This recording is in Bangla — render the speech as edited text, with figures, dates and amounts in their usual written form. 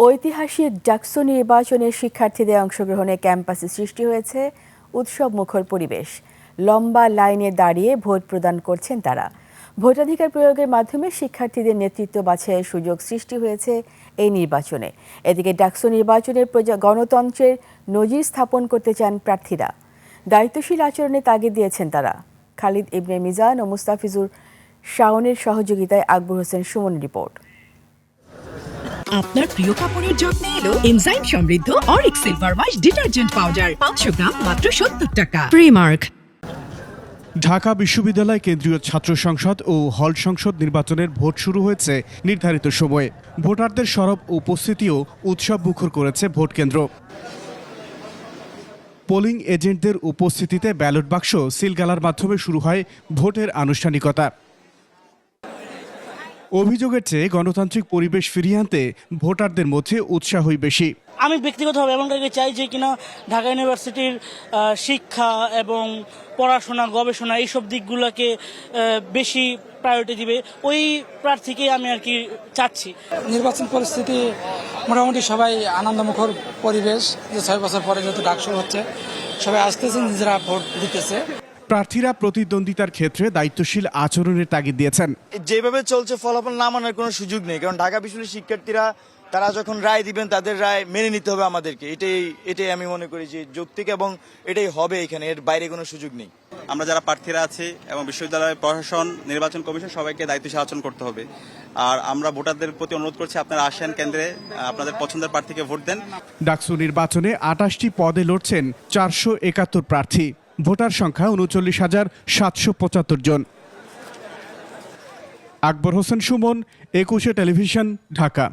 ঐতিহাসিক ডাকসু নির্বাচনে শিক্ষার্থীদের অংশগ্রহণে ক্যাম্পাসে সৃষ্টি হয়েছে উৎসব মুখর পরিবেশ। লম্বা লাইনে দাঁড়িয়ে ভোট প্রদান করছেন তারা। ভোটাধিকার প্রয়োগের মাধ্যমে শিক্ষার্থীদের নেতৃত্ব বাছাইয়ের সুযোগ সৃষ্টি হয়েছে এই নির্বাচনে। এদিকে ডাকসু নির্বাচনের গণতন্ত্রের নজির স্থাপন করতে চান প্রার্থীরা। দায়িত্বশীল আচরণে তাগিদ দিয়েছেন তারা। খালিদ ইবনে মিজান ও মুস্তাফিজুর শাওনের সহযোগিতায় আকবর হোসেন সুমনের রিপোর্ট। আপনার প্রিয় কাপড়ের যত্নে এলো এনজাইম সমৃদ্ধ Arik silver wash detergent powder 500 গ্রাম মাত্র 70 টাকা। প্রিমার্ক। ঢাকা বিশ্ববিদ্যালয় কেন্দ্রীয় ছাত্র সংসদ ও হল সংসদ নির্বাচনের ভোট শুরু হয়েছে নির্ধারিত সময়ে। ভোটারদের সরব উপস্থিতিও উৎসব মুখর করেছে ভোট কেন্দ্র। পোলিং এজেন্টদের উপস্থিতিতে ব্যালট বাক্স সিলগালার মাধ্যমে শুরু হয় ভোটের আনুষ্ঠানিকতা। অভিযোগের চেয়ে গণতান্ত্রিক পরিবেশ ফিরিয়ে আনতে ভোটারদের মধ্যে উৎসাহই বেশি। আমি ব্যক্তিগতভাবে এমনটাকে চাই যে কিনা ঢাকা ইউনিভার্সিটির শিক্ষা এবং পড়াশোনা গবেষণা এইসব দিকগুলোকে বেশি প্রায়োরিটি দিবে, ওই প্রার্থীকে আমি আর কি চাচ্ছি। নির্বাচন পরিস্থিতি মোটামুটি সবাই আনন্দমুখর পরিবেশ, যে 6 বছর পরে যেহেতু ডাক শুরু হচ্ছে, সবাই আসতেছে, নিজেরা ভোট দিতেছে। প্রার্থীরা প্রতিদ্বন্দ্বিতার ক্ষেত্রে দায়িত্বশীল আচরণের তাগিদ দিয়েছেন। যেভাবে চলছে ফলাফল না মানার কোনো সুযোগ নেই, কারণ ঢাকা বিশ্ববিদ্যালয়ের শিক্ষার্থীরা তারা যখন রায় দিবেন তাদের রায় মেনে নিতে হবে আমাদেরকে। এটাই আমি মনে করি যে যৌক্তিক এবং এটাই হবে এখানে, এর বাইরে কোনো সুযোগ নেই। আমরা যারা প্রার্থীরা আছি এবং বিশ্ববিদ্যালয়ের প্রশাসন, নির্বাচন কমিশন সবাইকে দায়িত্বশীল আচরণ করতে হবে। আর আমরা ভোটারদের প্রতি অনুরোধ করছি, আপনারা আসেন কেন্দ্রে, আপনাদের পছন্দের প্রার্থীকে ভোট দেন। ডাকসু নির্বাচনে 28টি পদে লড়ছেন 471 প্রার্থী। ভোটার সংখ্যা 39,775 জন। আকবর হোসেন সুমন, 21 টেলিভিশন, ঢাকা।